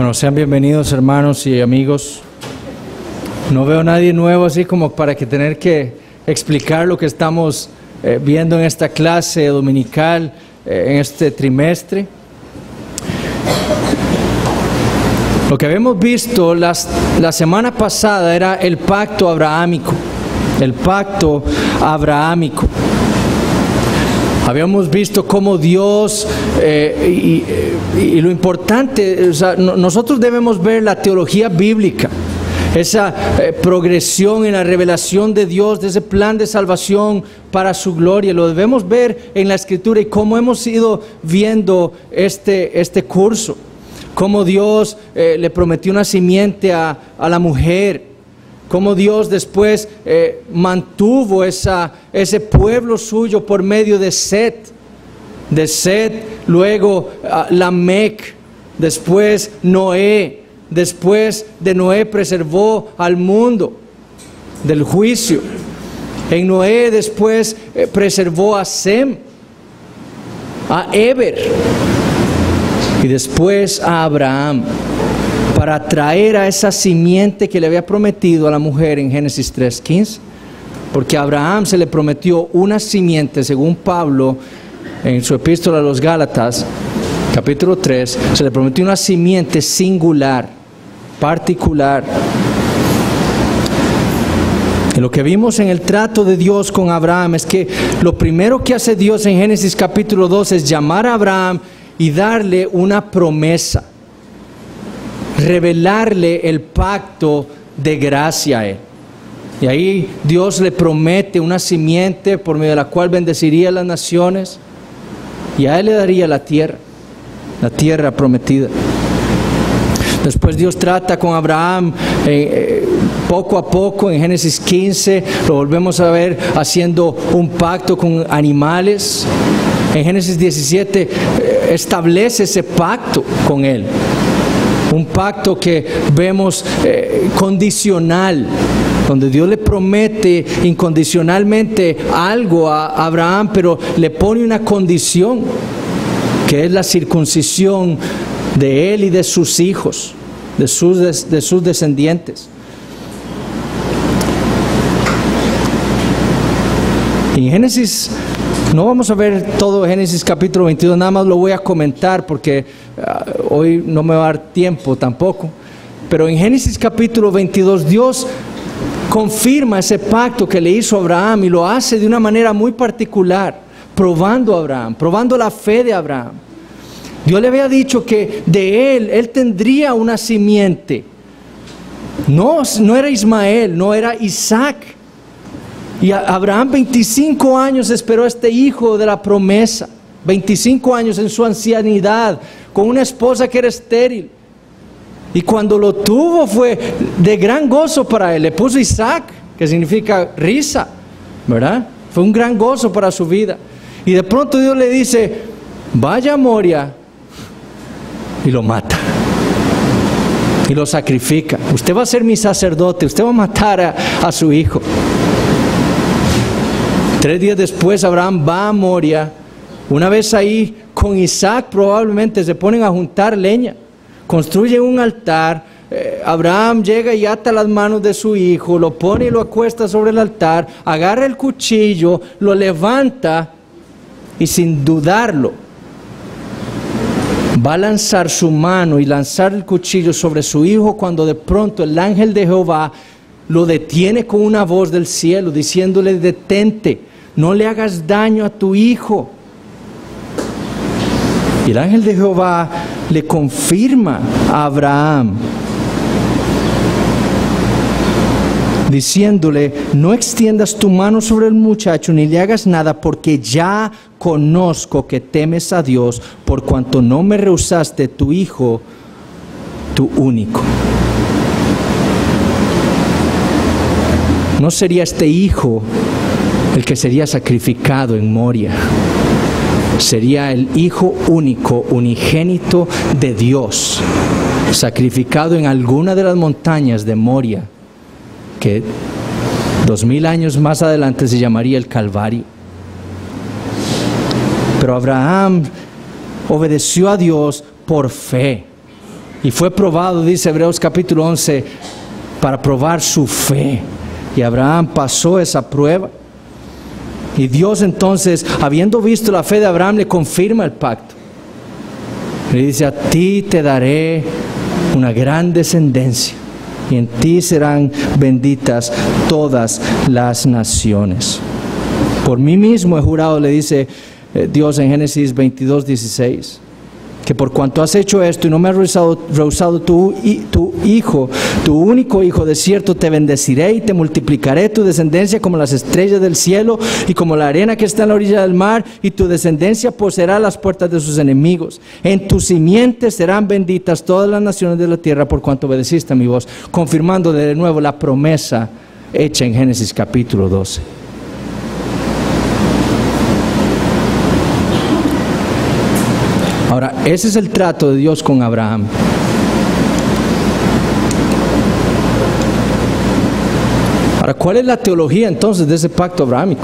Bueno, sean bienvenidos hermanos y amigos. No veo a nadie nuevo así como para que tener que explicar lo que estamos viendo en esta clase dominical, en este trimestre. Lo que habíamos visto la semana pasada era el pacto abrahámico. El pacto abrahámico. Habíamos visto cómo Dios, y lo importante, o sea, nosotros debemos ver la teología bíblica, esa progresión en la revelación de Dios, de ese plan de salvación para su gloria. Lo debemos ver en la Escritura y cómo hemos ido viendo este curso. Cómo Dios le prometió una simiente a la mujer. Cómo Dios después mantuvo ese pueblo suyo por medio de Set. De Set, luego Lamec, después Noé. Después de Noé preservó al mundo del juicio. En Noé después preservó a Sem, a Eber y después a Abraham, para traer a esa simiente que le había prometido a la mujer en Génesis 3:15. Porque a Abraham se le prometió una simiente, según Pablo en su epístola a los Gálatas, capítulo 3, se le prometió una simiente singular, particular. Y lo que vimos en el trato de Dios con Abraham es que lo primero que hace Dios en Génesis capítulo 2 es llamar a Abraham y darle una promesa, revelarle el pacto de gracia a él. Y ahí Dios le promete una simiente por medio de la cual bendeciría a las naciones y a él le daría la tierra prometida. Después Dios trata con Abraham poco a poco. En Génesis 15 lo volvemos a ver haciendo un pacto con animales. En Génesis 17 establece ese pacto con él. Un pacto que vemos condicional, donde Dios le promete incondicionalmente algo a Abraham, pero le pone una condición, que es la circuncisión de él y de sus hijos, de sus descendientes. En Génesis, no vamos a ver todo Génesis capítulo 22, nada más lo voy a comentar porque hoy no me va a dar tiempo tampoco. Pero en Génesis capítulo 22 Dios confirma ese pacto que le hizo a Abraham y lo hace de una manera muy particular, probando a Abraham, probando la fe de Abraham. Dios le había dicho que de él tendría una simiente. No era Ismael, no era Isaac. Y Abraham 25 años esperó a este hijo de la promesa. 25 años en su ancianidad, con una esposa que era estéril. Y cuando lo tuvo fue de gran gozo para él. Le puso Isaac, que significa risa, ¿verdad? Fue un gran gozo para su vida. Y de pronto Dios le dice, vaya a Moria, y lo mata. Y lo sacrifica. Usted va a ser mi sacerdote, usted va a matar a su hijo. 3 días después Abraham va a Moria. Una vez ahí con Isaac probablemente se ponen a juntar leña. Construyen un altar. Abraham llega y ata las manos de su hijo, lo pone y lo acuesta sobre el altar, agarra el cuchillo, lo levanta y sin dudarlo va a lanzar su mano y lanzar el cuchillo sobre su hijo, cuando de pronto el ángel de Jehová lo detiene con una voz del cielo diciéndole, detente, no le hagas daño a tu hijo. Y el ángel de Jehová le confirma a Abraham diciéndole, no extiendas tu mano sobre el muchacho ni le hagas nada, porque ya conozco que temes a Dios, por cuanto no me rehusaste tu hijo, tu único. No sería este hijo el que sería sacrificado en Moria. Sería el hijo único, unigénito de Dios, sacrificado en alguna de las montañas de Moria, que 2000 años más adelante se llamaría el Calvario. Pero Abraham obedeció a Dios por fe. Y fue probado, dice Hebreos capítulo 11, para probar su fe. Y Abraham pasó esa prueba. Y Dios entonces, habiendo visto la fe de Abraham, le confirma el pacto. Le dice: a ti te daré una gran descendencia, y en ti serán benditas todas las naciones. Por mí mismo he jurado, le dice Dios en Génesis 22:16, que por cuanto has hecho esto y no me has rehusado tu hijo, tu único hijo, de cierto te bendeciré y te multiplicaré tu descendencia como las estrellas del cielo y como la arena que está en la orilla del mar, y tu descendencia poseerá las puertas de sus enemigos. En tu simiente serán benditas todas las naciones de la tierra, por cuanto obedeciste a mi voz, confirmándole de nuevo la promesa hecha en Génesis capítulo 12. Ahora, ese es el trato de Dios con Abraham. Ahora, ¿cuál es la teología entonces de ese pacto abrahámico?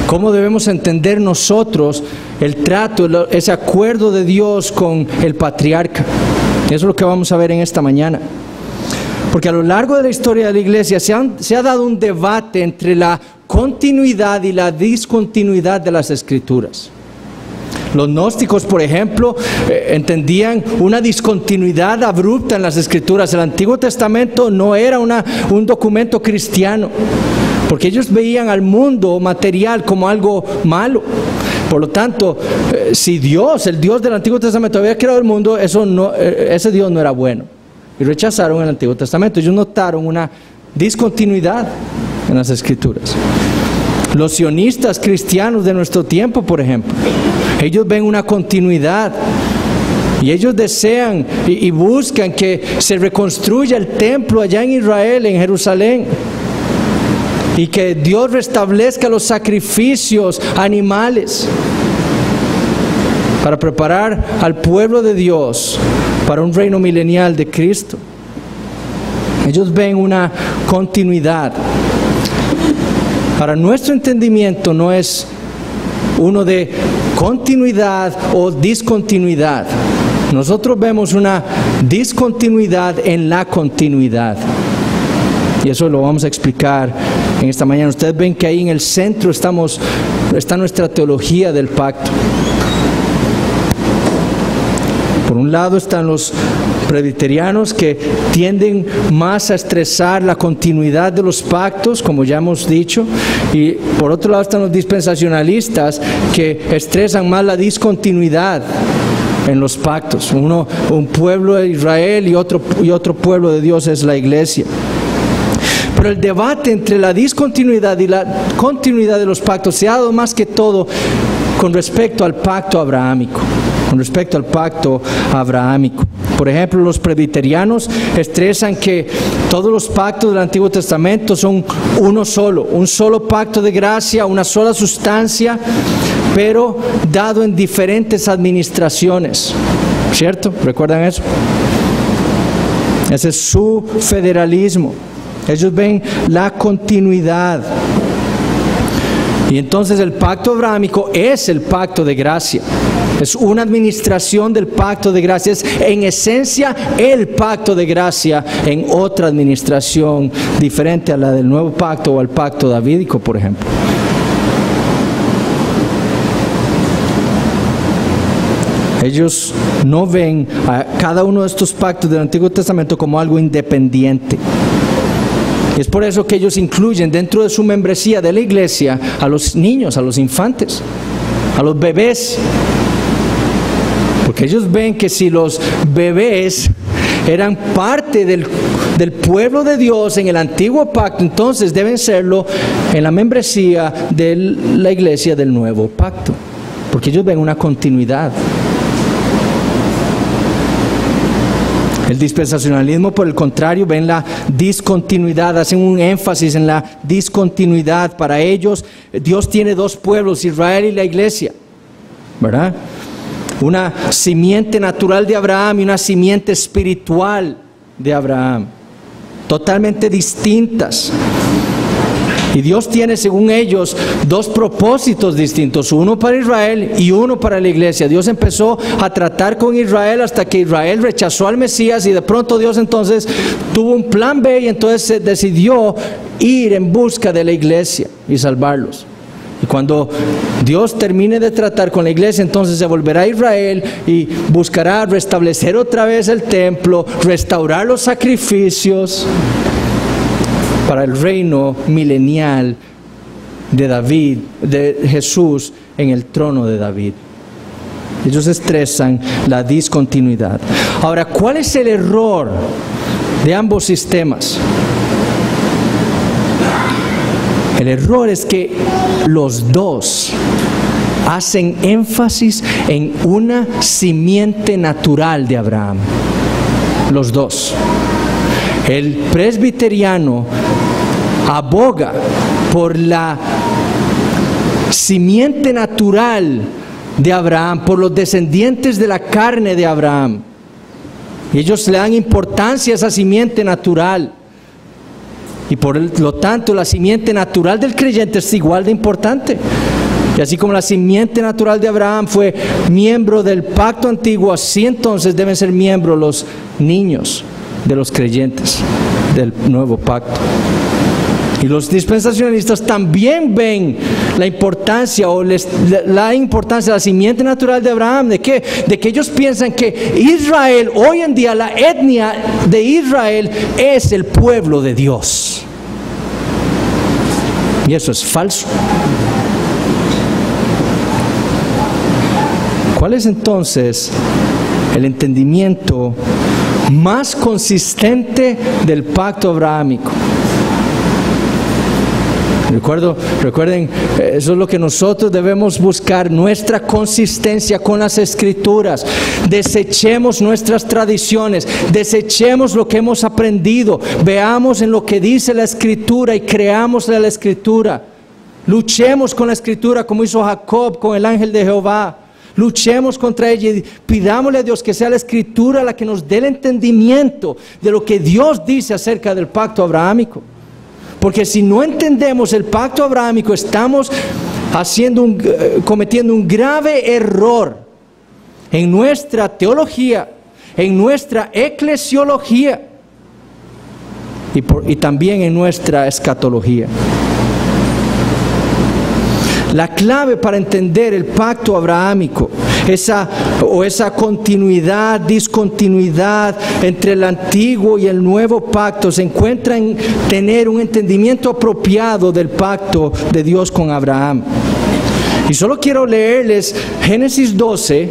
¿Cómo debemos entender nosotros el trato, ese acuerdo de Dios con el patriarca? Eso es lo que vamos a ver en esta mañana. Porque a lo largo de la historia de la iglesia se ha dado un debate entre la continuidad y la discontinuidad de las escrituras. Los gnósticos, por ejemplo, entendían una discontinuidad abrupta en las escrituras. El Antiguo Testamento no era un documento cristiano, porque ellos veían al mundo material como algo malo. Por lo tanto, si Dios, el Dios del Antiguo Testamento, había creado el mundo, ese Dios no era bueno. Y rechazaron el Antiguo Testamento. Ellos notaron una discontinuidad en las escrituras. Los sionistas cristianos de nuestro tiempo, por ejemplo, ellos ven una continuidad y ellos desean y buscan que se reconstruya el templo allá en Israel, en Jerusalén, y que Dios restablezca los sacrificios animales para preparar al pueblo de Dios para un reino milenial de Cristo. Ellos ven una continuidad. Para nuestro entendimiento no es uno de continuidad o discontinuidad. Nosotros vemos una discontinuidad en la continuidad. Y eso lo vamos a explicar en esta mañana. Ustedes ven que ahí en el centro está nuestra teología del pacto. Por un lado están los presbiterianos, que tienden más a estresar la continuidad de los pactos, como ya hemos dicho, y por otro lado están los dispensacionalistas, que estresan más la discontinuidad en los pactos. Un pueblo de Israel y otro pueblo de Dios es la iglesia. Pero el debate entre la discontinuidad y la continuidad de los pactos se ha dado más que todo con respecto al pacto abrahámico. Por ejemplo, los presbiterianos estresan que todos los pactos del Antiguo Testamento son un solo pacto de gracia, una sola sustancia, pero dado en diferentes administraciones. ¿Cierto? ¿Recuerdan eso? Ese es su federalismo. Ellos ven la continuidad. Y entonces el pacto abrahámico es el pacto de gracia. Es una administración del pacto de gracia. Es en esencia el pacto de gracia en otra administración diferente a la del nuevo pacto o al pacto davídico, por ejemplo. Ellos no ven a cada uno de estos pactos del Antiguo Testamento como algo independiente. Es por eso que ellos incluyen dentro de su membresía de la iglesia a los niños, a los infantes, a los bebés. Porque ellos ven que si los bebés eran parte del pueblo de Dios en el antiguo pacto, entonces deben serlo en la membresía de la iglesia del nuevo pacto. Porque ellos ven una continuidad. El dispensacionalismo, por el contrario, ven la discontinuidad, hacen un énfasis en la discontinuidad. Para ellos, Dios tiene dos pueblos, Israel y la iglesia, ¿verdad? Una simiente natural de Abraham y una simiente espiritual de Abraham, totalmente distintas. Y Y Dios tiene, según ellos, dos propósitos distintos, uno para Israel y uno para la iglesia. Dios empezó a tratar con Israel hasta que Israel rechazó al Mesías, y de pronto Dios entonces tuvo un plan B, y entonces se decidió ir en busca de la iglesia y salvarlos. Y cuando Dios termine de tratar con la iglesia, entonces se volverá a Israel y buscará restablecer otra vez el templo, restaurar los sacrificios para el reino milenial de David, de Jesús en el trono de David. Ellos estresan la discontinuidad. Ahora, ¿cuál es el error de ambos sistemas? El error es que los dos hacen énfasis en una simiente natural de Abraham. Los dos. El presbiteriano aboga por la simiente natural de Abraham, por los descendientes de la carne de Abraham. Y ellos le dan importancia a esa simiente natural. Y por lo tanto, la simiente natural del creyente es igual de importante. Y así como la simiente natural de Abraham fue miembro del pacto antiguo, así entonces deben ser miembros los niños de los creyentes del nuevo pacto. Y los dispensacionalistas también ven la importancia la importancia de la simiente natural de Abraham. ¿De qué? De que ellos piensan que Israel, hoy en día la etnia de Israel es el pueblo de Dios. Y eso es falso. ¿Cuál es entonces el entendimiento más consistente del pacto abrahámico? Recuerden, eso es lo que nosotros debemos buscar, nuestra consistencia con las Escrituras. Desechemos nuestras tradiciones, desechemos lo que hemos aprendido, veamos en lo que dice la Escritura y creámosle a la Escritura. Luchemos con la Escritura como hizo Jacob con el ángel de Jehová. Luchemos contra ella y pidámosle a Dios que sea la Escritura la que nos dé el entendimiento de lo que Dios dice acerca del pacto abrahámico. Porque si no entendemos el pacto abrahámico, estamos cometiendo un grave error en nuestra teología, en nuestra eclesiología y también en nuestra escatología. La clave para entender el pacto abrahámico, esa continuidad, discontinuidad entre el antiguo y el nuevo pacto, se encuentra en tener un entendimiento apropiado del pacto de Dios con Abraham. Y solo quiero leerles Génesis 12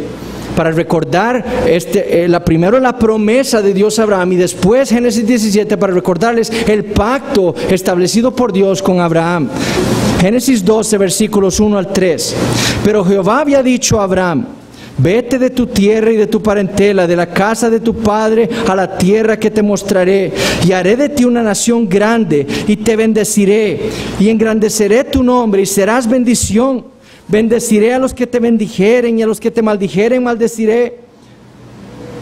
para recordar primero la promesa de Dios a Abraham, y después Génesis 17 para recordarles el pacto establecido por Dios con Abraham. Génesis 12, versículos 1 al 3. Pero Jehová había dicho a Abraham: vete de tu tierra y de tu parentela, de la casa de tu padre, a la tierra que te mostraré, y haré de ti una nación grande, y te bendeciré, y engrandeceré tu nombre, y serás bendición. Bendeciré a los que te bendijeren, y a los que te maldijeren maldeciré.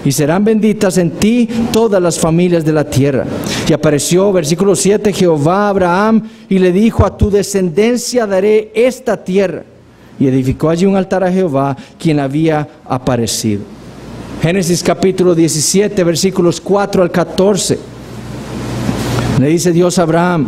Y serán benditas en ti todas las familias de la tierra. Y apareció, versículo 7, Jehová a Abraham y le dijo: a tu descendencia daré esta tierra. Y edificó allí un altar a Jehová, quien había aparecido. Génesis capítulo 17, versículos 4 al 14. Le dice Dios a Abraham: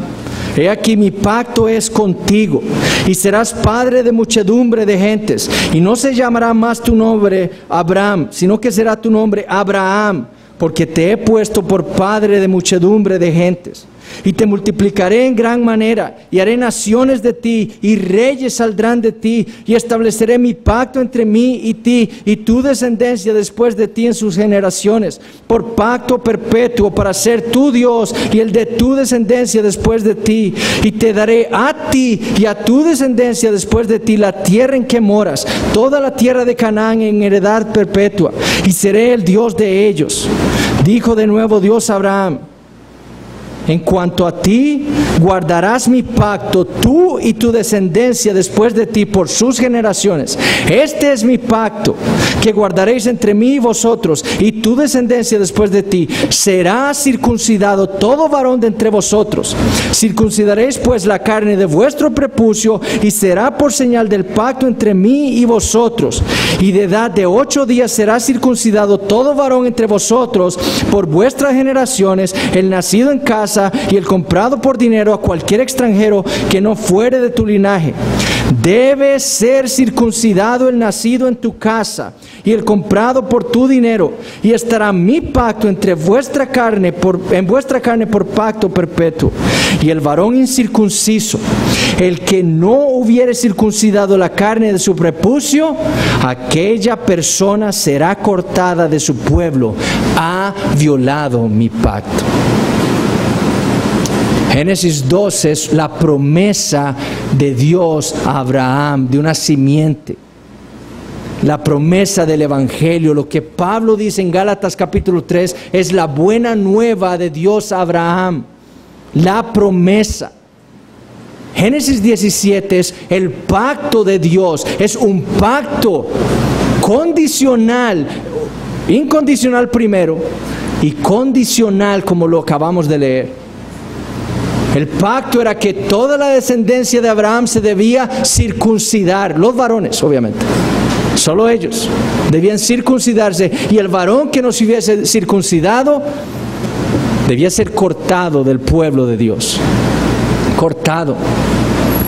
he aquí mi pacto es contigo, y serás padre de muchedumbre de gentes, y no se llamará más tu nombre Abraham, sino que será tu nombre Abraham, porque te he puesto por padre de muchedumbre de gentes. Y te multiplicaré en gran manera, y haré naciones de ti, y reyes saldrán de ti, y estableceré mi pacto entre mí y ti, y tu descendencia después de ti en sus generaciones, por pacto perpetuo, para ser tu Dios, y el de tu descendencia después de ti. Y te daré a ti y a tu descendencia después de ti la tierra en que moras, toda la tierra de Canaán en heredad perpetua, y seré el Dios de ellos. Dijo de nuevo Dios a Abraham: En cuanto a ti, guardarás mi pacto, tú y tu descendencia después de ti por sus generaciones. Este es mi pacto, que guardaréis entre mí y vosotros, y tu descendencia después de ti. Será circuncidado todo varón de entre vosotros. Circuncidaréis pues la carne de vuestro prepucio, y será por señal del pacto entre mí y vosotros. Y de edad de 8 días será circuncidado todo varón entre vosotros por vuestras generaciones, el nacido en casa y el comprado por dinero a cualquier extranjero que no fuere de tu linaje. Debe ser circuncidado el nacido en tu casa y el comprado por tu dinero, y estará mi pacto entre vuestra carne en vuestra carne por pacto perpetuo. Y el varón incircunciso, el que no hubiere circuncidado la carne de su prepucio, aquella persona será cortada de su pueblo. Ha violado mi pacto. Génesis 12 es la promesa de Dios a Abraham, de una simiente. La promesa del Evangelio, lo que Pablo dice en Gálatas capítulo 3, es la buena nueva de Dios a Abraham. La promesa. Génesis 17 es el pacto de Dios, es un pacto condicional, incondicional primero y condicional como lo acabamos de leer. El pacto era que toda la descendencia de Abraham se debía circuncidar, los varones obviamente, solo ellos debían circuncidarse, y el varón que no se hubiese circuncidado debía ser cortado del pueblo de Dios. Cortado.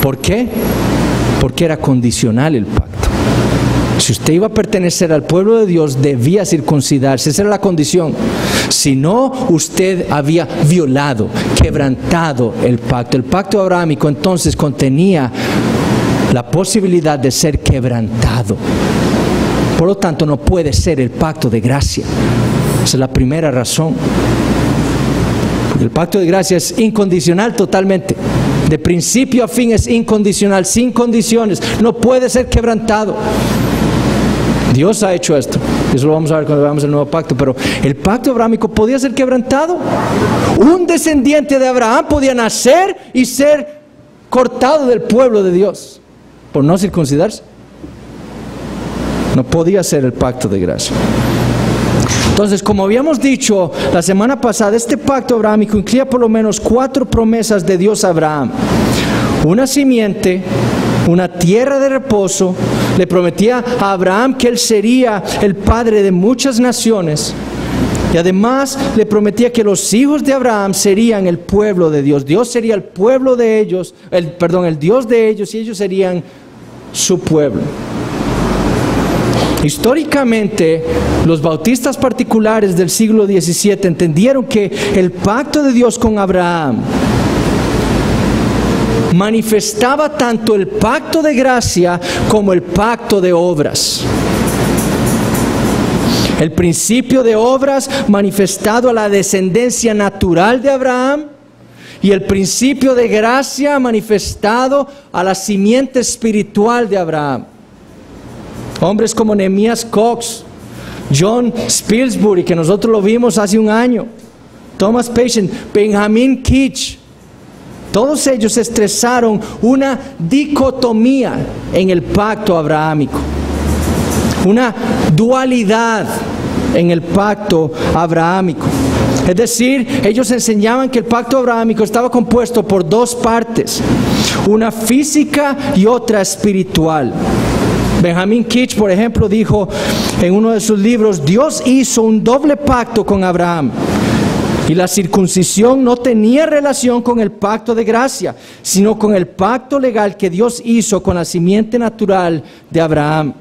¿Por qué? Porque era condicional el pacto. Si usted iba a pertenecer al pueblo de Dios, debía circuncidarse. Esa era la condición. Si no, usted había violado, quebrantado el pacto. El pacto abrahámico entonces contenía la posibilidad de ser quebrantado. Por lo tanto, no puede ser el pacto de gracia. Esa es la primera razón. El pacto de gracia es incondicional totalmente. De principio a fin es incondicional, sin condiciones. No puede ser quebrantado. Dios ha hecho esto. Eso lo vamos a ver cuando veamos el nuevo pacto. Pero el pacto abrahámico podía ser quebrantado. Un descendiente de Abraham podía nacer y ser cortado del pueblo de Dios por no circuncidarse. No podía ser el pacto de gracia. Entonces, como habíamos dicho la semana pasada, este pacto abrahámico incluía por lo menos 4 promesas de Dios a Abraham. Una simiente, una tierra de reposo. Le prometía a Abraham que él sería el padre de muchas naciones. Y además le prometía que los hijos de Abraham serían el pueblo de Dios. Dios sería el pueblo de ellos, el Dios de ellos, y ellos serían su pueblo. Históricamente, los bautistas particulares del siglo XVII entendieron que el pacto de Dios con Abraham manifestaba tanto el pacto de gracia como el pacto de obras. El principio de obras manifestado a la descendencia natural de Abraham, y el principio de gracia manifestado a la simiente espiritual de Abraham. Hombres como Nehemías Cox, John Spilsbury, que nosotros lo vimos hace un año, Thomas Paine, Benjamin Keach, todos ellos expresaron una dicotomía en el pacto abrahámico, una dualidad en el pacto abrahámico. Es decir, ellos enseñaban que el pacto abrahámico estaba compuesto por 2 partes, una física y otra espiritual. Benjamin Keach, por ejemplo, dijo en uno de sus libros: Dios hizo un doble pacto con Abraham, y la circuncisión no tenía relación con el pacto de gracia, sino con el pacto legal que Dios hizo con la simiente natural de Abraham.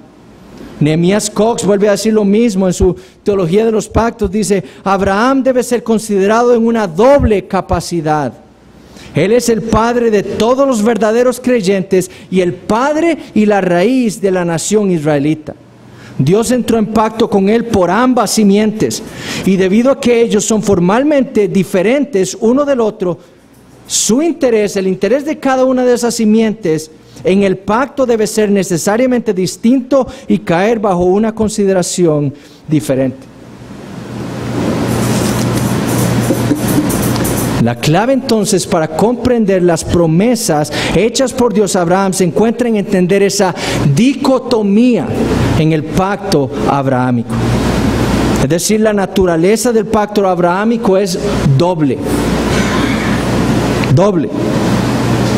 Nehemías Cox vuelve a decir lo mismo en su teología de los pactos. Dice: Abraham debe ser considerado en una doble capacidad. Él es el padre de todos los verdaderos creyentes y el padre y la raíz de la nación israelita. Dios entró en pacto con él por ambas simientes, y debido a que ellos son formalmente diferentes uno del otro, su interés, el interés de cada una de esas simientes en el pacto debe ser necesariamente distinto y caer bajo una consideración diferente. La clave entonces para comprender las promesas hechas por Dios a Abraham se encuentra en entender esa dicotomía en el pacto abrahámico. Es decir, la naturaleza del pacto abrahámico es doble. Doble.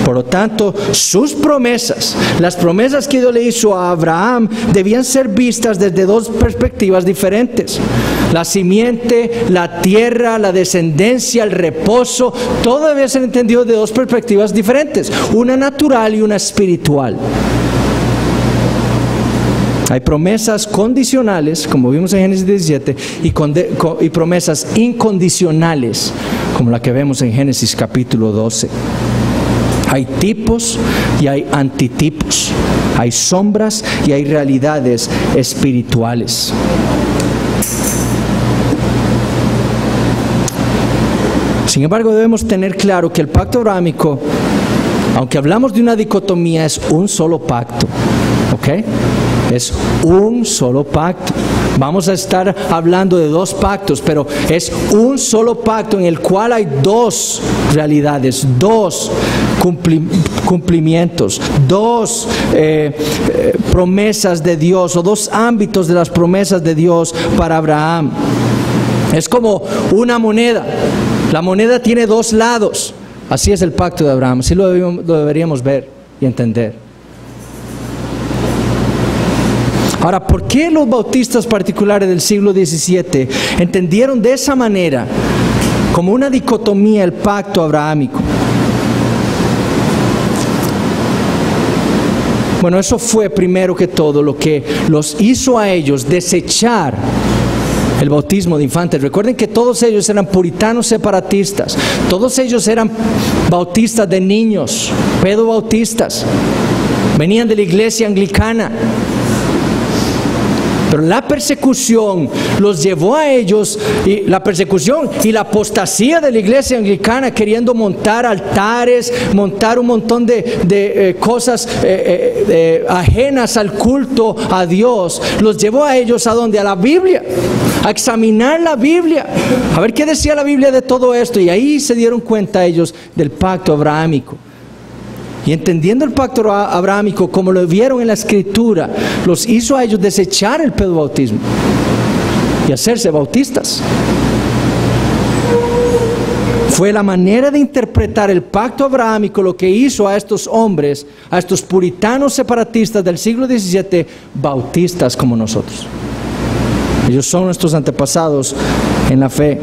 Por lo tanto, sus promesas, las promesas que Dios le hizo a Abraham, debían ser vistas desde dos perspectivas diferentes. La simiente, la tierra, la descendencia, el reposo, todo debe ser entendido de dos perspectivas diferentes, una natural y una espiritual. Hay promesas condicionales, como vimos en Génesis 17, y promesas incondicionales, como la que vemos en Génesis capítulo 12. Hay tipos y hay antitipos, hay sombras y hay realidades espirituales. Sin embargo, debemos tener claro que el pacto abrahámico, aunque hablamos de una dicotomía, es un solo pacto, ¿ok? Es un solo pacto. Vamos a estar hablando de dos pactos, pero es un solo pacto en el cual hay dos realidades, dos cumplimientos, dos promesas de Dios o dos ámbitos de las promesas de Dios para Abraham. Es como una moneda. La moneda tiene dos lados. Así es el pacto de Abraham. Así lo deberíamos ver y entender. Ahora, ¿por qué los bautistas particulares del siglo XVII entendieron de esa manera, como una dicotomía, el pacto abrahámico? Bueno, eso fue primero que todo lo que los hizo a ellos desechar el bautismo de infantes. Recuerden que todos ellos eran puritanos separatistas, todos ellos eran bautistas de niños, pedobautistas, venían de la iglesia anglicana. Pero la persecución los llevó a ellos, y la persecución y la apostasía de la iglesia anglicana, queriendo montar altares, montar un montón de cosas ajenas al culto a Dios, los llevó a ellos ¿a dónde? A la Biblia, a examinar la Biblia, a ver qué decía la Biblia de todo esto, y ahí se dieron cuenta ellos del pacto abrahámico. Y entendiendo el pacto abrahámico como lo vieron en la Escritura, los hizo a ellos desechar el pedobautismo y hacerse bautistas. Fue la manera de interpretar el pacto abrahámico lo que hizo a estos hombres, a estos puritanos separatistas del siglo XVII, bautistas como nosotros. Ellos son nuestros antepasados en la fe.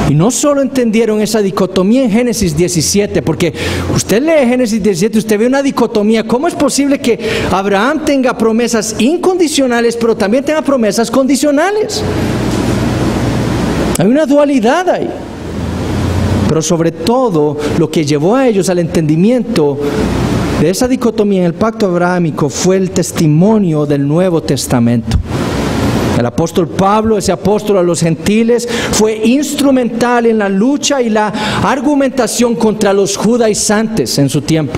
Y no solo entendieron esa dicotomía en Génesis 17, porque usted lee Génesis 17, usted ve una dicotomía. ¿Cómo es posible que Abraham tenga promesas incondicionales, pero también tenga promesas condicionales? Hay una dualidad ahí. Pero sobre todo, lo que llevó a ellos al entendimiento de esa dicotomía en el pacto abrahámico fue el testimonio del Nuevo Testamento. El apóstol Pablo, ese apóstol a los gentiles, fue instrumental en la lucha y la argumentación contra los judaizantes en su tiempo.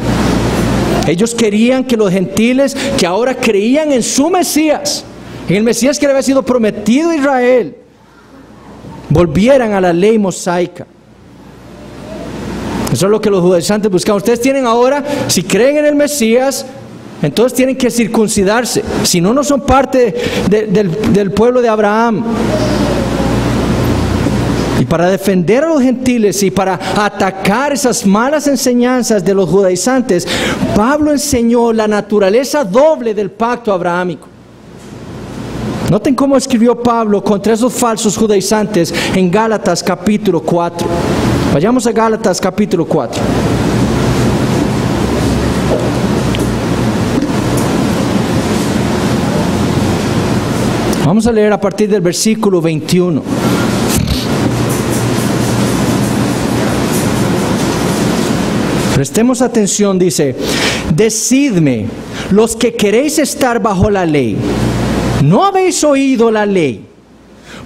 Ellos querían que los gentiles que ahora creían en su Mesías, en el Mesías que le había sido prometido a Israel, volvieran a la ley mosaica. Eso es lo que los judaizantes buscaban. Ustedes tienen ahora, si creen en el Mesías, entonces tienen que circuncidarse, si no, no son parte del pueblo de Abraham. Y para defender a los gentiles y para atacar esas malas enseñanzas de los judaizantes, Pablo enseñó la naturaleza doble del pacto abrahámico. Noten cómo escribió Pablo contra esos falsos judaizantes en Gálatas capítulo 4. Vayamos a Gálatas capítulo 4. Vamos a leer a partir del versículo 21. Prestemos atención, dice: decidme, los que queréis estar bajo la ley, ¿no habéis oído la ley?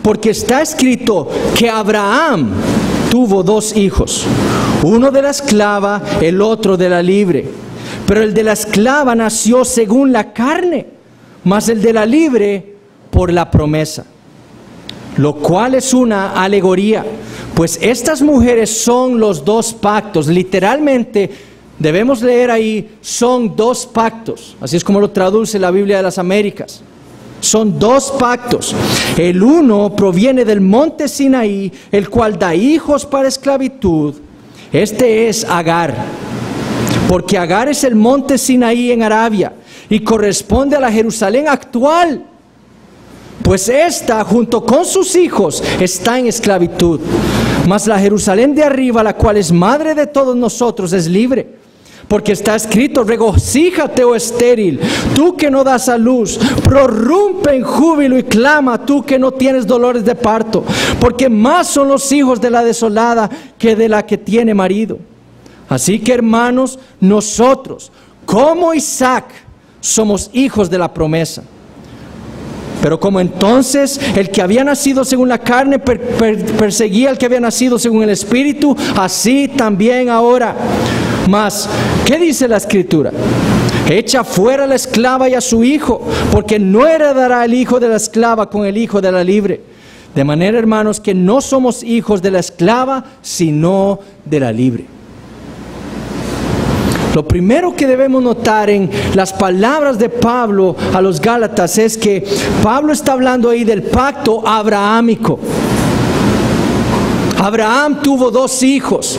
Porque está escrito que Abraham tuvo dos hijos, uno de la esclava, el otro de la libre. Pero el de la esclava nació según la carne, mas el de la libre por la promesa. lo cual es una alegoría, pues estas mujeres son los dos pactos. Literalmente debemos leer ahí, son dos pactos, así es como lo traduce la Biblia de las Américas. Son dos pactos. El uno proviene del monte Sinaí, el cual da hijos para esclavitud. Este es Agar, porque Agar es el monte Sinaí en Arabia y corresponde a la Jerusalén actual, pues ésta junto con sus hijos está en esclavitud. Mas la Jerusalén de arriba, la cual es madre de todos nosotros, es libre. Porque está escrito: regocíjate, oh estéril, tú que no das a luz, prorrumpe en júbilo y clama, tú que no tienes dolores de parto, porque más son los hijos de la desolada que de la que tiene marido. Así que, hermanos, nosotros, como Isaac, somos hijos de la promesa. Pero como entonces el que había nacido según la carne perseguía al que había nacido según el Espíritu, así también ahora. Mas, ¿qué dice la Escritura? Echa fuera a la esclava y a su hijo, porque no heredará el hijo de la esclava con el hijo de la libre. De manera, hermanos, que no somos hijos de la esclava, sino de la libre. Lo primero que debemos notar en las palabras de Pablo a los Gálatas es que Pablo está hablando ahí del pacto abrahámico. Abraham tuvo dos hijos.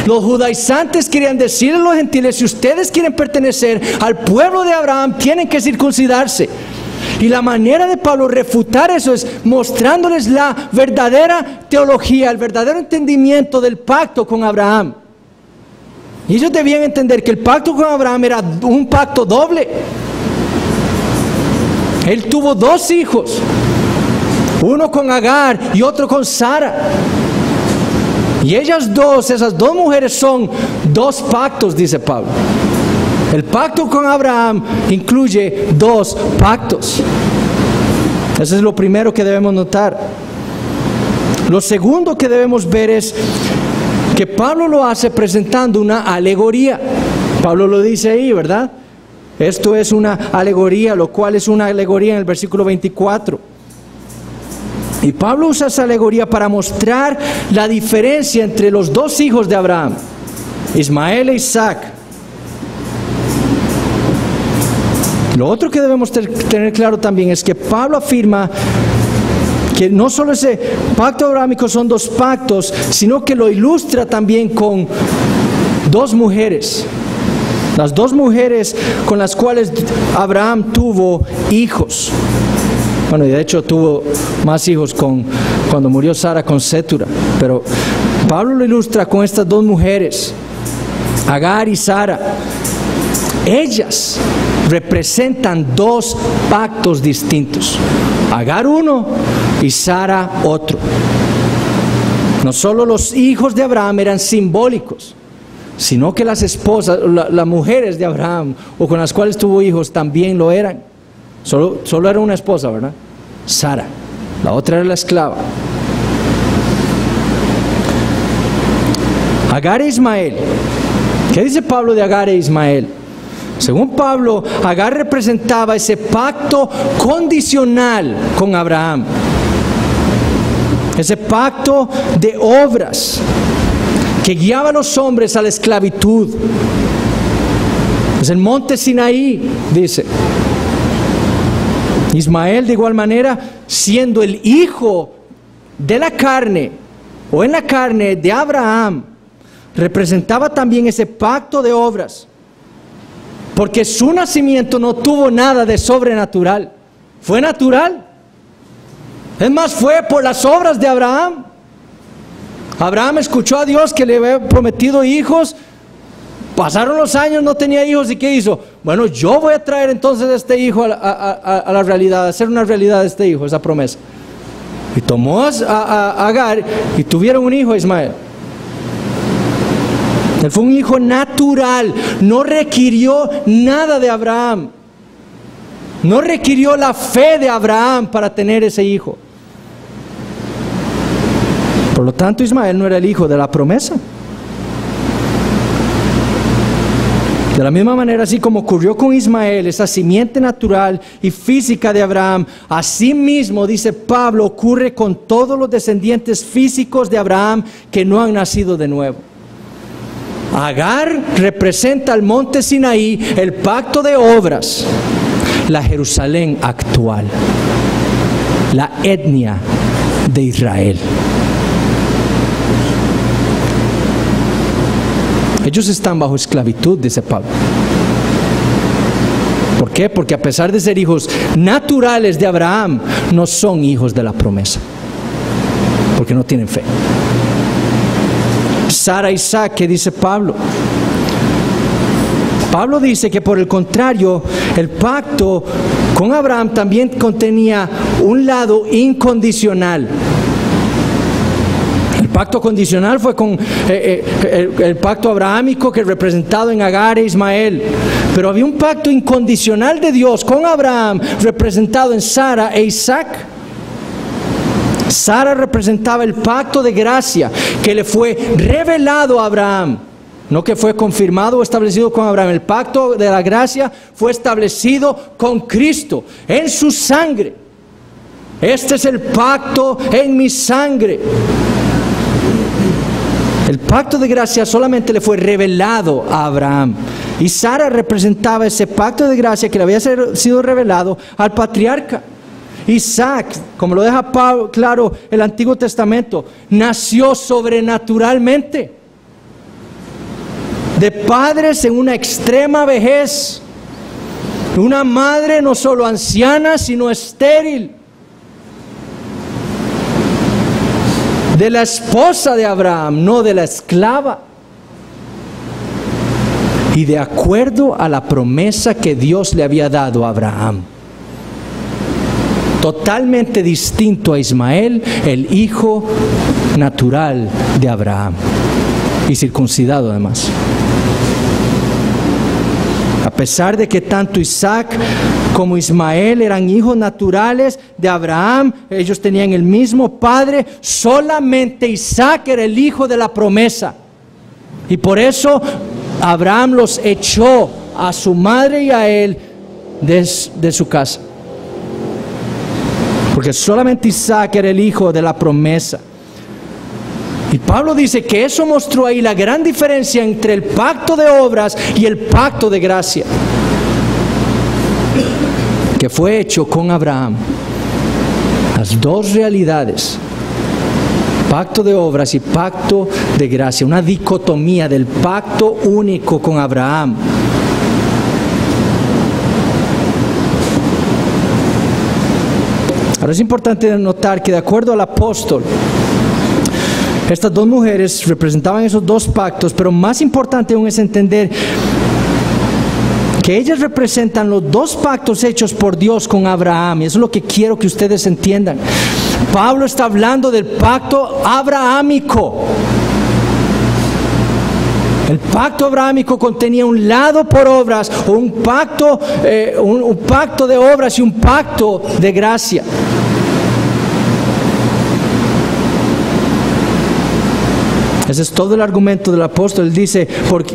Los judaizantes querían decirle a los gentiles: si ustedes quieren pertenecer al pueblo de Abraham, tienen que circuncidarse. Y la manera de Pablo refutar eso es mostrándoles la verdadera teología, el verdadero entendimiento del pacto con Abraham. Y ellos debían entender que el pacto con Abraham era un pacto doble. Él tuvo dos hijos, uno con Agar y otro con Sara. Y esas dos mujeres son dos pactos, dice Pablo. El pacto con Abraham incluye dos pactos. Eso es lo primero que debemos notar. Lo segundo que debemos ver es que Pablo lo hace presentando una alegoría. Pablo lo dice ahí, ¿verdad? Esto es una alegoría, lo cual es una alegoría en el versículo 24. Y Pablo usa esa alegoría para mostrar la diferencia entre los dos hijos de Abraham, Ismael e Isaac. Lo otro que debemos tener claro también es que Pablo afirma que no solo ese pacto abrahámico son dos pactos, sino que lo ilustra también con dos mujeres. Las dos mujeres con las cuales Abraham tuvo hijos. Bueno, y de hecho tuvo más hijos cuando murió Sara con Sétura. Pero Pablo lo ilustra con estas dos mujeres, Agar y Sara. Ellas representan dos pactos distintos. Agar uno y Sara otro. No solo los hijos de Abraham eran simbólicos, sino que las esposas, las mujeres de Abraham o con las cuales tuvo hijos también lo eran. Solo era una esposa, ¿verdad? Sara. La otra era la esclava. Agar e Ismael. ¿Qué dice Pablo de Agar e Ismael? Según Pablo, Agar representaba ese pacto condicional con Abraham. Ese pacto de obras que guiaba a los hombres a la esclavitud. Es el monte Sinaí, dice. Ismael, de igual manera, siendo el hijo de la carne o en la carne de Abraham, representaba también ese pacto de obras, porque su nacimiento no tuvo nada de sobrenatural, fue natural. Es más, fue por las obras de Abraham. Abraham escuchó a Dios que le había prometido hijos. Pasaron los años, no tenía hijos, ¿y qué hizo? Bueno, yo voy a traer entonces este hijo a la realidad, a hacer una realidad de este hijo, esa promesa. Y tomó a Agar y tuvieron un hijo, Ismael. Él fue un hijo natural, no requirió nada de Abraham. No requirió la fe de Abraham para tener ese hijo. Por lo tanto, Ismael no era el hijo de la promesa. De la misma manera, así como ocurrió con Ismael, esa simiente natural y física de Abraham, así mismo, dice Pablo, ocurre con todos los descendientes físicos de Abraham que no han nacido de nuevo. Agar representa el monte Sinaí, el pacto de obras, la Jerusalén actual, la etnia de Israel. Ellos están bajo esclavitud, dice Pablo. ¿Por qué? Porque a pesar de ser hijos naturales de Abraham, no son hijos de la promesa, porque no tienen fe. Sara y Isaac, ¿qué dice Pablo? Pablo dice que por el contrario, el pacto con Abraham también contenía un lado incondicional. El pacto condicional fue con el pacto abrahámico, que es representado en Agar e Ismael. Pero había un pacto incondicional de Dios con Abraham, representado en Sara e Isaac. Sara representaba el pacto de gracia que le fue revelado a Abraham. No que fue confirmado o establecido con Abraham. El pacto de la gracia fue establecido con Cristo, en su sangre. Este es el pacto en mi sangre. El pacto de gracia solamente le fue revelado a Abraham. Y Sara representaba ese pacto de gracia que le había sido revelado al patriarca. Isaac, como lo deja claro el Antiguo Testamento, nació sobrenaturalmente de padres en una extrema vejez, una madre no solo anciana, sino estéril, de la esposa de Abraham, no de la esclava, y de acuerdo a la promesa que Dios le había dado a Abraham. Totalmente distinto a Ismael, el hijo natural de Abraham, y circuncidado además. A pesar de que tanto Isaac como Ismael eran hijos naturales de Abraham, ellos tenían el mismo padre, solamente Isaac era el hijo de la promesa. Y por eso Abraham los echó a su madre y a él de su casa. Porque solamente Isaac era el hijo de la promesa. Y Pablo dice que eso mostró ahí la gran diferencia entre el pacto de obras y el pacto de gracia, que fue hecho con Abraham. Las dos realidades, pacto de obras y pacto de gracia, una dicotomía del pacto único con Abraham. Ahora es importante notar que de acuerdo al apóstol, estas dos mujeres representaban esos dos pactos, pero más importante aún es entender que ellas representan los dos pactos hechos por Dios con Abraham. Y eso es lo que quiero que ustedes entiendan. Pablo está hablando del pacto abrahámico. El pacto abrahámico contenía un lado por obras, o un pacto de obras y un pacto de gracia. Ese es todo el argumento del apóstol. Él dice,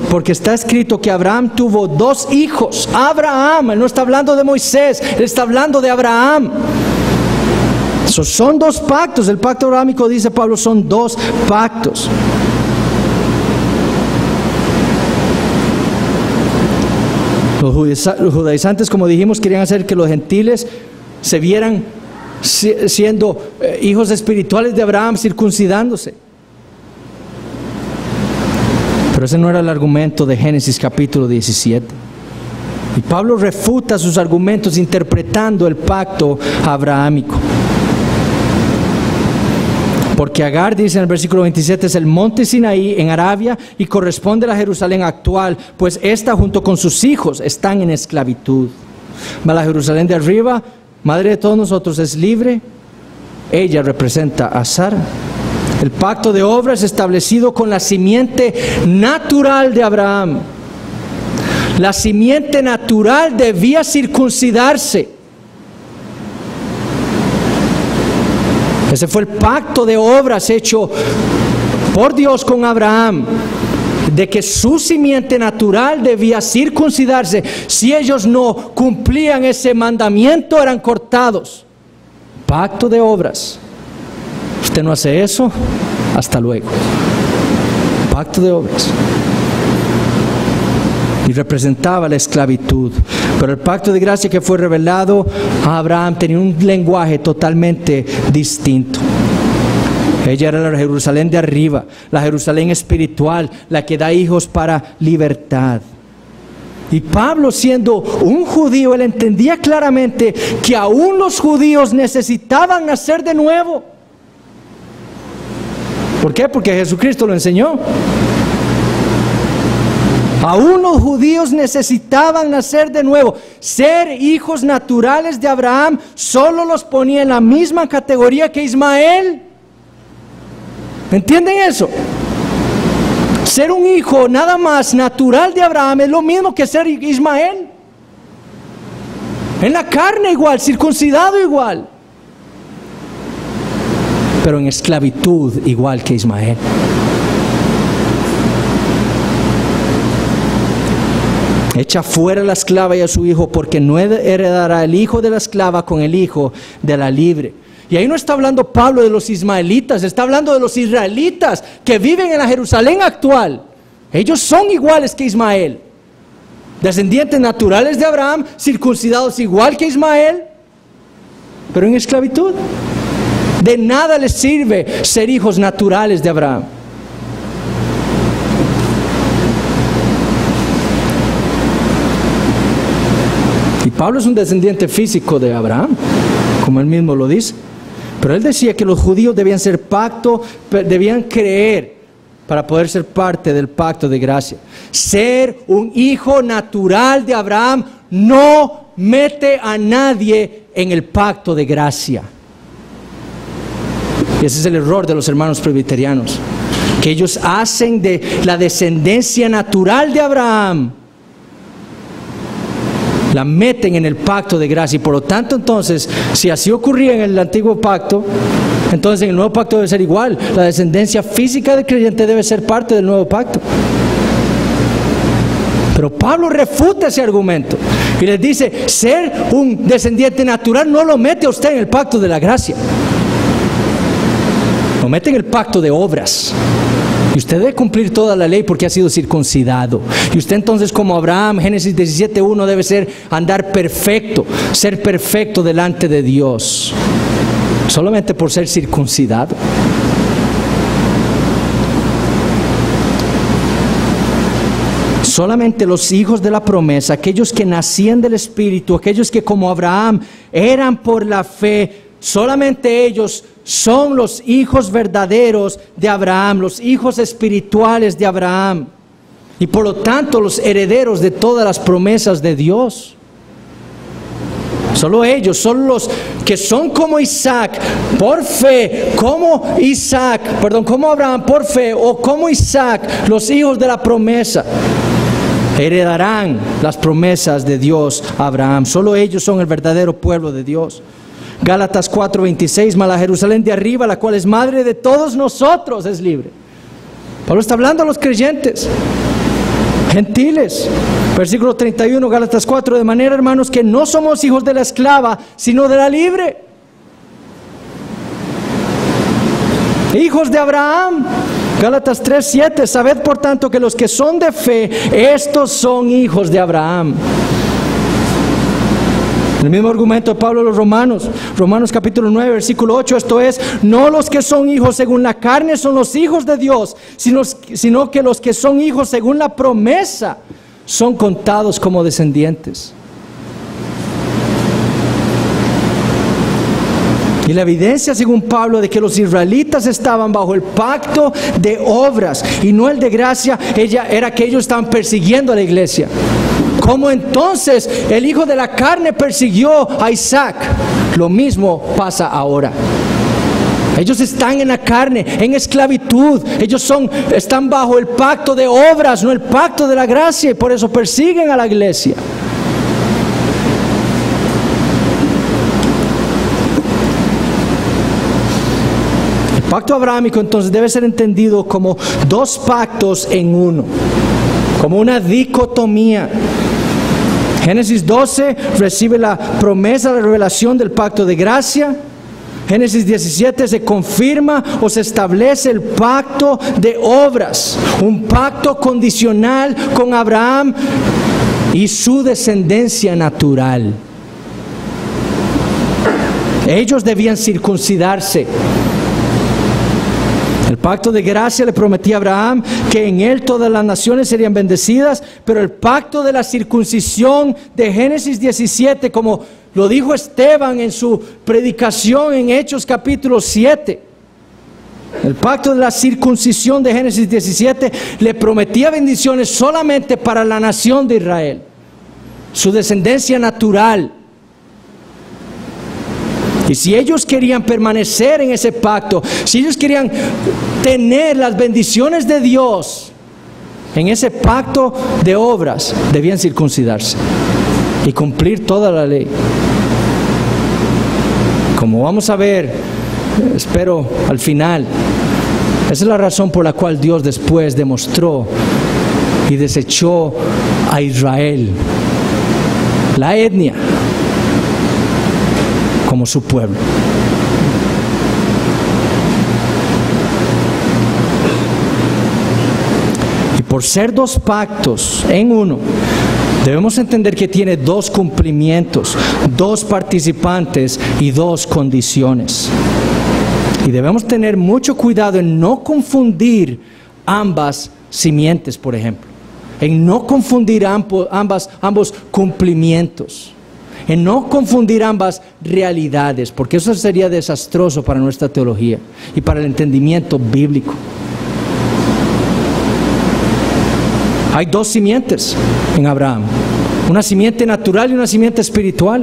porque está escrito que Abraham tuvo dos hijos. Abraham, él no está hablando de Moisés, él está hablando de Abraham. Son dos pactos. El pacto abrahámico, dice Pablo, son dos pactos. Los judaizantes, como dijimos, querían hacer que los gentiles se vieran siendo hijos espirituales de Abraham, circuncidándose. Pero ese no era el argumento de Génesis capítulo 17. Y Pablo refuta sus argumentos interpretando el pacto abrahámico. Porque Agar, dice en el versículo 27, es el monte Sinaí en Arabia y corresponde a la Jerusalén actual, pues esta junto con sus hijos están en esclavitud. Mas la Jerusalén de arriba, madre de todos nosotros, es libre. Ella representa a Sara. El pacto de obras establecido con la simiente natural de Abraham. La simiente natural debía circuncidarse. Ese fue el pacto de obras hecho por Dios con Abraham. de que su simiente natural debía circuncidarse. Si ellos no cumplían ese mandamiento, eran cortados. Pacto de obras. Usted no hace eso, hasta luego. Pacto de obras. Y representaba la esclavitud. Pero el pacto de gracia que fue revelado a Abraham tenía un lenguaje totalmente distinto. Ella era la Jerusalén de arriba, la Jerusalén espiritual, la que da hijos para libertad. Y Pablo, siendo un judío, él entendía claramente que aún los judíos necesitaban nacer de nuevo. ¿Por qué? Porque Jesucristo lo enseñó. Aún los judíos necesitaban nacer de nuevo. Ser hijos naturales de Abraham solo los ponía en la misma categoría que Ismael. ¿Entienden eso? Ser un hijo nada más natural de Abraham es lo mismo que ser Ismael. En la carne igual, circuncidado igual. Pero en esclavitud igual que Ismael. Echa fuera la esclava y a su hijo, porque no heredará el hijo de la esclava con el hijo de la libre. Y ahí no está hablando Pablo de los ismaelitas, está hablando de los israelitas que viven en la Jerusalén actual. Ellos son iguales que Ismael, descendientes naturales de Abraham, circuncidados igual que Ismael, pero en esclavitud. De nada les sirve ser hijos naturales de Abraham. Y Pablo es un descendiente físico de Abraham, como él mismo lo dice. Pero él decía que los judíos debían ser debían creer para poder ser parte del pacto de gracia. Ser un hijo natural de Abraham no mete a nadie en el pacto de gracia. Y ese es el error de los hermanos presbiterianos, que ellos hacen de la descendencia natural de Abraham, la meten en el pacto de gracia. Y por lo tanto, entonces, si así ocurría en el antiguo pacto, entonces en el nuevo pacto debe ser igual. La descendencia física del creyente debe ser parte del nuevo pacto. Pero Pablo refuta ese argumento y les dice: ser un descendiente natural no lo mete a usted en el pacto de la gracia, lo mete en el pacto de obras. Y usted debe cumplir toda la ley porque ha sido circuncidado. Y usted entonces, como Abraham, Génesis 17:1, debe andar perfecto, ser perfecto delante de Dios, solamente por ser circuncidado. Solamente los hijos de la promesa, aquellos que nacían del Espíritu, aquellos que como Abraham eran por la fe, solamente ellos son los hijos verdaderos de Abraham, los hijos espirituales de Abraham, y por lo tanto los herederos de todas las promesas de Dios. Solo ellos son los que son como Isaac, por fe, como Abraham, por fe, o como Isaac, los hijos de la promesa, heredarán las promesas de Dios a Abraham. Solo ellos son el verdadero pueblo de Dios. Gálatas 4:26, mas la Jerusalén de arriba, la cual es madre de todos nosotros, es libre. Pablo está hablando a los creyentes gentiles. Versículo 31, Gálatas 4, de manera, hermanos, que no somos hijos de la esclava, sino de la libre. Hijos de Abraham. Gálatas 3:7, sabed por tanto que los que son de fe, estos son hijos de Abraham. El mismo argumento de Pablo a los Romanos, Romanos capítulo 9, versículo 8, esto es: no los que son hijos según la carne son los hijos de Dios, sino que los que son hijos según la promesa son contados como descendientes. Y la evidencia, según Pablo, de que los israelitas estaban bajo el pacto de obras y no el de gracia, era que ellos estaban persiguiendo a la iglesia. Como entonces el hijo de la carne persiguió a Isaac, lo mismo pasa ahora. Ellos están en la carne, en esclavitud. Ellos están bajo el pacto de obras, no el pacto de la gracia, y por eso persiguen a la iglesia. El Pacto abrámico entonces debe ser entendido como dos pactos en uno, como una dicotomía. Génesis 12 recibe la promesa, la revelación del pacto de gracia. Génesis 17 se confirma o se establece el pacto de obras, un pacto condicional con Abraham y su descendencia natural. Ellos debían circuncidarse. El pacto de gracia le prometía a Abraham que en él todas las naciones serían bendecidas, pero el pacto de la circuncisión de Génesis 17, como lo dijo Esteban en su predicación en Hechos capítulo 7, el pacto de la circuncisión de Génesis 17 le prometía bendiciones solamente para la nación de Israel, su descendencia natural. Y si ellos querían permanecer en ese pacto, si ellos querían tener las bendiciones de Dios en ese pacto de obras, debían circuncidarse y cumplir toda la ley. Como vamos a ver, espero al final, esa es la razón por la cual Dios después demostró y desechó a Israel, la etnia, como su pueblo. Y por ser dos pactos en uno, debemos entender que tiene dos cumplimientos, dos participantes y dos condiciones. Y debemos tener mucho cuidado en no confundir ambas simientes, por ejemplo, en no confundir ambos cumplimientos, en no confundir ambas realidades, porque eso sería desastroso para nuestra teología y para el entendimiento bíblico. Hay dos simientes en Abraham, una simiente natural y una simiente espiritual.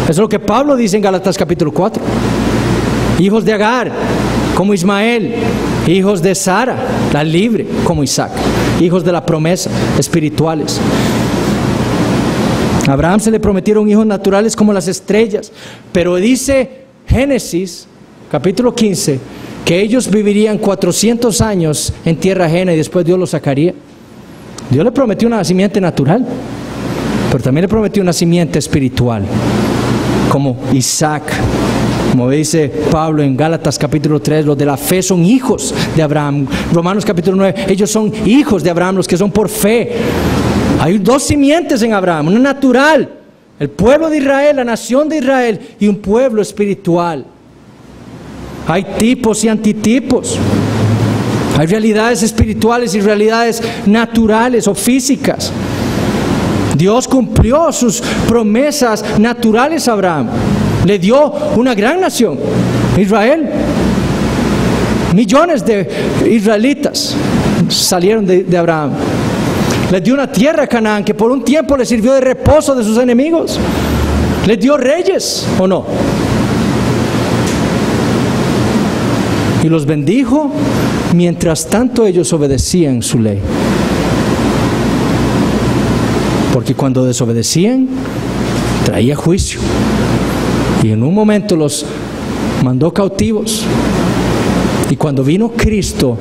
Eso es lo que Pablo dice en Gálatas capítulo 4. Hijos de Agar, como Ismael; hijos de Sara, la libre, como Isaac; hijos de la promesa, espirituales. A Abraham se le prometieron hijos naturales como las estrellas, pero dice Génesis capítulo 15 que ellos vivirían 400 años en tierra ajena y después Dios los sacaría. Dios le prometió una simiente natural, pero también le prometió una simiente espiritual, como Isaac. Como dice Pablo en Gálatas capítulo 3, los de la fe son hijos de Abraham. Romanos capítulo 9, ellos son hijos de Abraham, los que son por fe. Hay dos simientes en Abraham, una natural, el pueblo de Israel, la nación de Israel, y un pueblo espiritual. Hay tipos y antitipos. Hay realidades espirituales y realidades naturales o físicas. Dios cumplió sus promesas naturales a Abraham. Le dio una gran nación, Israel. Millones de israelitas salieron de Abraham. Les dio una tierra, Canaán, que por un tiempo les sirvió de reposo de sus enemigos. Les dio reyes, ¿o no? Y los bendijo mientras tanto ellos obedecían su ley. Porque cuando desobedecían, traía juicio. Y en un momento los mandó cautivos. Y cuando vino Cristo,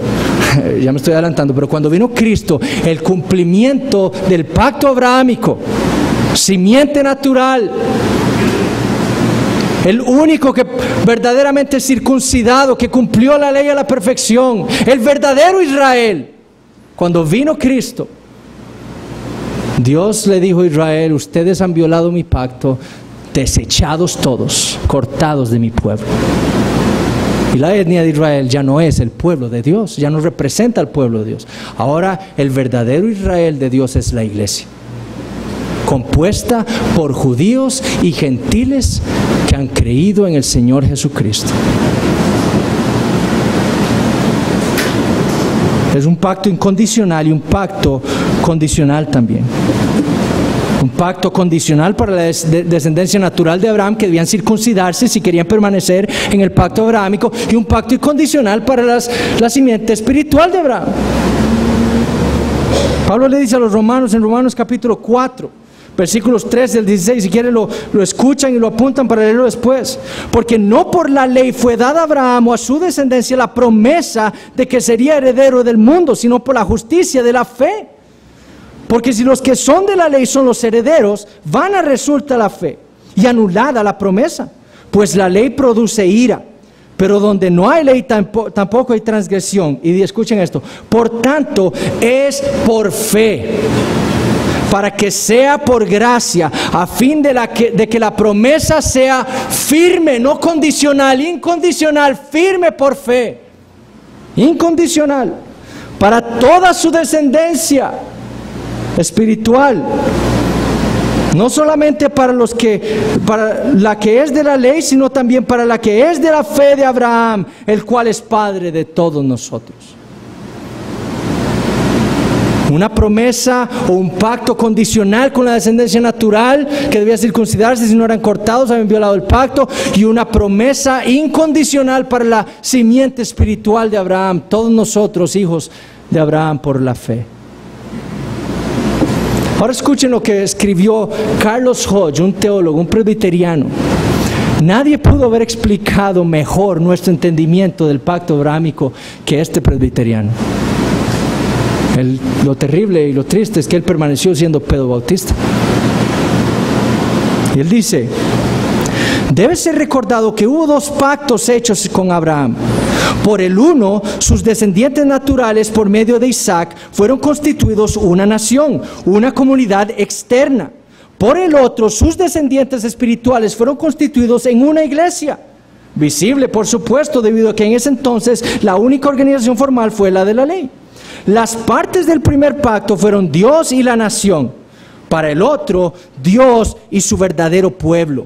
ya me estoy adelantando, pero cuando vino Cristo, el cumplimiento del pacto abrahámico, simiente natural, el único que verdaderamente circuncidado, que cumplió la ley a la perfección, el verdadero Israel, cuando vino Cristo, Dios le dijo a Israel: ustedes han violado mi pacto, desechados todos, cortados de mi pueblo. Y la etnia de Israel ya no es el pueblo de Dios, ya no representa al pueblo de Dios. Ahora el verdadero Israel de Dios es la iglesia, compuesta por judíos y gentiles que han creído en el Señor Jesucristo. Es un pacto incondicional y un pacto condicional también. Un pacto condicional para la descendencia natural de Abraham, que debían circuncidarse si querían permanecer en el pacto abrahámico, y un pacto incondicional para la simiente espiritual de Abraham. Pablo le dice a los romanos en Romanos capítulo 4, versículos 13 al 16, si quieren lo escuchan y lo apuntan para leerlo después. Porque no por la ley fue dada a Abraham o a su descendencia la promesa de que sería heredero del mundo, sino por la justicia de la fe. Porque si los que son de la ley son los herederos, vana resulta la fe y anulada la promesa, pues la ley produce ira. Pero donde no hay ley tampoco hay transgresión. Y escuchen esto. Por tanto, es por fe, para que sea por gracia, a fin de que la promesa sea firme, no condicional, incondicional, firme por fe, incondicional, para toda su descendencia espiritual. No solamente para la que es de la ley, sino también para la que es de la fe de Abraham, el cual es Padre de todos nosotros. Una promesa o un pacto condicional con la descendencia natural que debía circuncidarse si no eran cortados, habían violado el pacto, y una promesa incondicional para la simiente espiritual de Abraham, todos nosotros hijos de Abraham por la fe. Ahora escuchen lo que escribió Carlos Hodge, un teólogo, un presbiteriano. Nadie pudo haber explicado mejor nuestro entendimiento del pacto abrahámico que este presbiteriano. Lo terrible y lo triste es que él permaneció siendo pedobautista. Y él dice: debe ser recordado que hubo dos pactos hechos con Abraham. Por el uno, sus descendientes naturales por medio de Isaac fueron constituidos una nación, una comunidad externa. Por el otro, sus descendientes espirituales fueron constituidos en una iglesia, visible por supuesto, debido a que en ese entonces la única organización formal fue la de la ley. Las partes del primer pacto fueron Dios y la nación. Para el otro, Dios y su verdadero pueblo.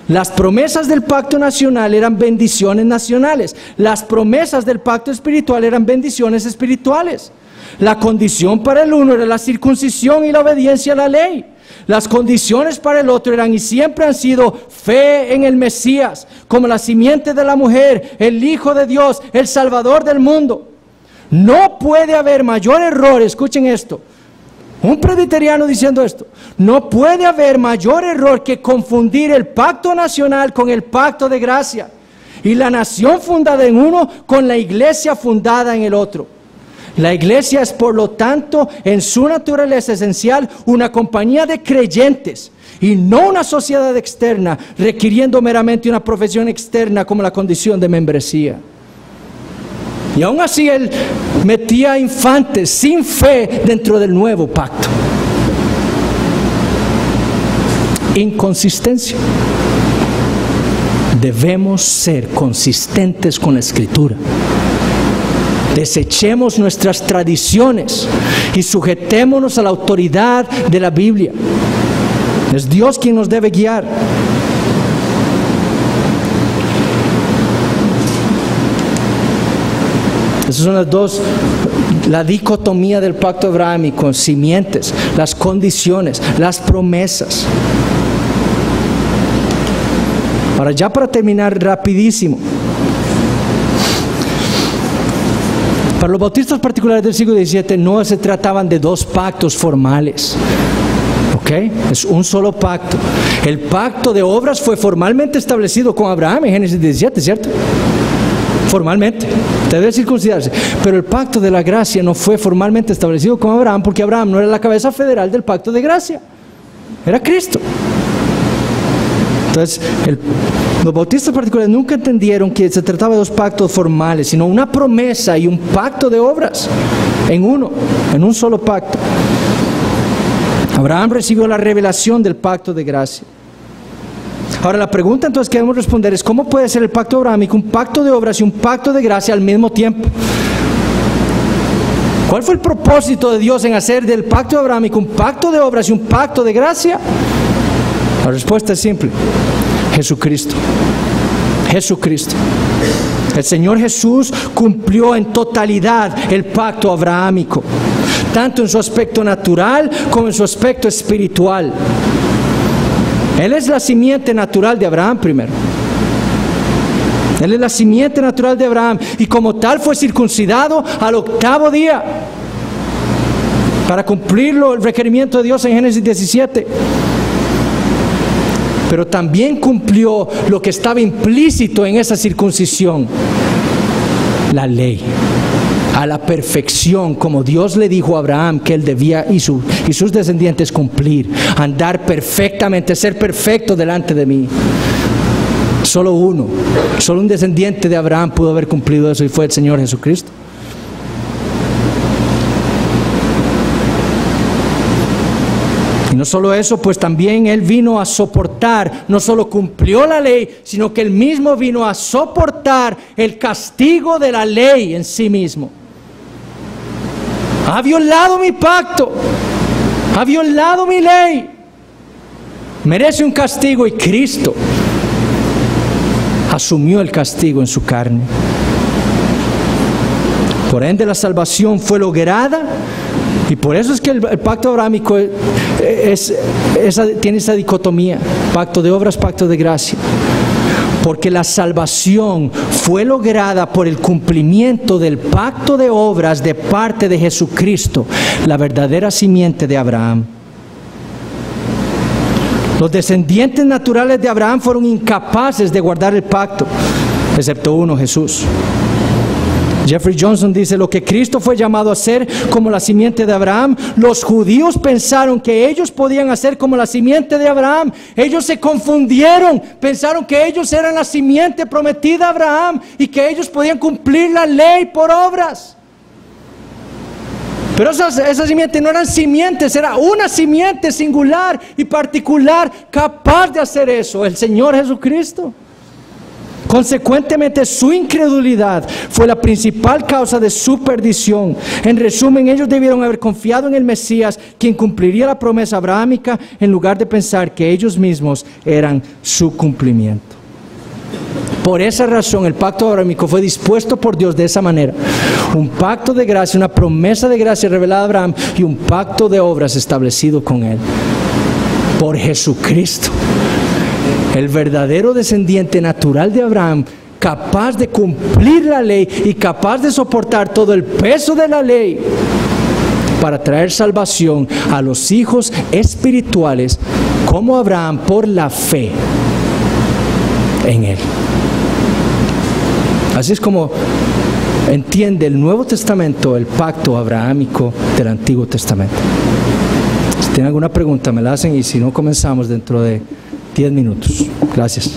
Las promesas del pacto nacional eran bendiciones nacionales. Las promesas del pacto espiritual eran bendiciones espirituales. La condición para el uno era la circuncisión y la obediencia a la ley. Las condiciones para el otro eran y siempre han sido fe en el Mesías, como la simiente de la mujer, el Hijo de Dios, el Salvador del mundo. No puede haber mayor error, escuchen esto. Un presbiteriano diciendo esto: no puede haber mayor error que confundir el pacto nacional con el pacto de gracia, y la nación fundada en uno con la iglesia fundada en el otro. La iglesia es, por lo tanto, en su naturaleza esencial, una compañía de creyentes y no una sociedad externa, requiriendo meramente una profesión externa como la condición de membresía. Y aún así él metía infantes sin fe dentro del nuevo pacto. Inconsistencia. Debemos ser consistentes con la Escritura. Desechemos nuestras tradiciones y sujetémonos a la autoridad de la Biblia. Es Dios quien nos debe guiar. Esas son las dos, la dicotomía del pacto abrahámico: simientes, las condiciones, las promesas. Ahora, ya para terminar rapidísimo, para los bautistas particulares del siglo XVII no se trataban de dos pactos formales. ¿Ok? Es un solo pacto. El pacto de obras fue formalmente establecido con Abraham en Génesis 17, ¿cierto? Formalmente, debe circuncidarse. Pero el pacto de la gracia no fue formalmente establecido con Abraham, porque Abraham no era la cabeza federal del pacto de gracia, era Cristo. Entonces, los bautistas particulares nunca entendieron que se trataba de dos pactos formales, sino una promesa y un pacto de obras en uno, en un solo pacto. Abraham recibió la revelación del pacto de gracia. Ahora la pregunta entonces que debemos responder es: ¿cómo puede ser el pacto abrahámico un pacto de obras y un pacto de gracia al mismo tiempo? ¿Cuál fue el propósito de Dios en hacer del pacto abrahámico un pacto de obras y un pacto de gracia? La respuesta es simple: Jesucristo. Jesucristo. El Señor Jesús cumplió en totalidad el pacto abrahámico, tanto en su aspecto natural como en su aspecto espiritual. Él es la simiente natural de Abraham primero. Él es la simiente natural de Abraham, y como tal fue circuncidado al 8º día, para cumplirlo, el requerimiento de Dios en Génesis 17. Pero también cumplió lo que estaba implícito en esa circuncisión, la ley, a la perfección, como Dios le dijo a Abraham que él debía y sus descendientes cumplir, andar perfectamente, ser perfecto delante de mí. Solo un descendiente de Abraham pudo haber cumplido eso, y fue el Señor Jesucristo. Y no solo eso, pues también Él vino a soportar, no solo cumplió la ley, sino que Él mismo vino a soportar el castigo de la ley en sí mismo. Ha violado mi pacto, ha violado mi ley, merece un castigo, y Cristo asumió el castigo en su carne. Por ende, la salvación fue lograda, y por eso es que el pacto abrámico tiene esa dicotomía: pacto de obras, pacto de gracia. Porque la salvación fue lograda por el cumplimiento del pacto de obras de parte de Jesucristo, la verdadera simiente de Abraham. Los descendientes naturales de Abraham fueron incapaces de guardar el pacto, excepto uno, Jesús. Jeffrey Johnson dice: lo que Cristo fue llamado a ser como la simiente de Abraham, los judíos pensaron que ellos podían hacer como la simiente de Abraham. Ellos se confundieron, pensaron que ellos eran la simiente prometida a Abraham y que ellos podían cumplir la ley por obras. Pero esas simientes no eran simientes, era una simiente singular y particular capaz de hacer eso: el Señor Jesucristo. Consecuentemente, su incredulidad fue la principal causa de su perdición. En resumen, ellos debieron haber confiado en el Mesías, quien cumpliría la promesa abrahámica, en lugar de pensar que ellos mismos eran su cumplimiento. Por esa razón, el pacto abrámico fue dispuesto por Dios de esa manera: un pacto de gracia, una promesa de gracia revelada a Abraham, y un pacto de obras establecido con él por Jesucristo, el verdadero descendiente natural de Abraham, capaz de cumplir la ley y capaz de soportar todo el peso de la ley para traer salvación a los hijos espirituales como Abraham, por la fe en él. Así es como entiende el Nuevo Testamento el pacto abrahámico del Antiguo Testamento. Si tienen alguna pregunta me la hacen, y si no, comenzamos dentro de 10 minutos. Gracias.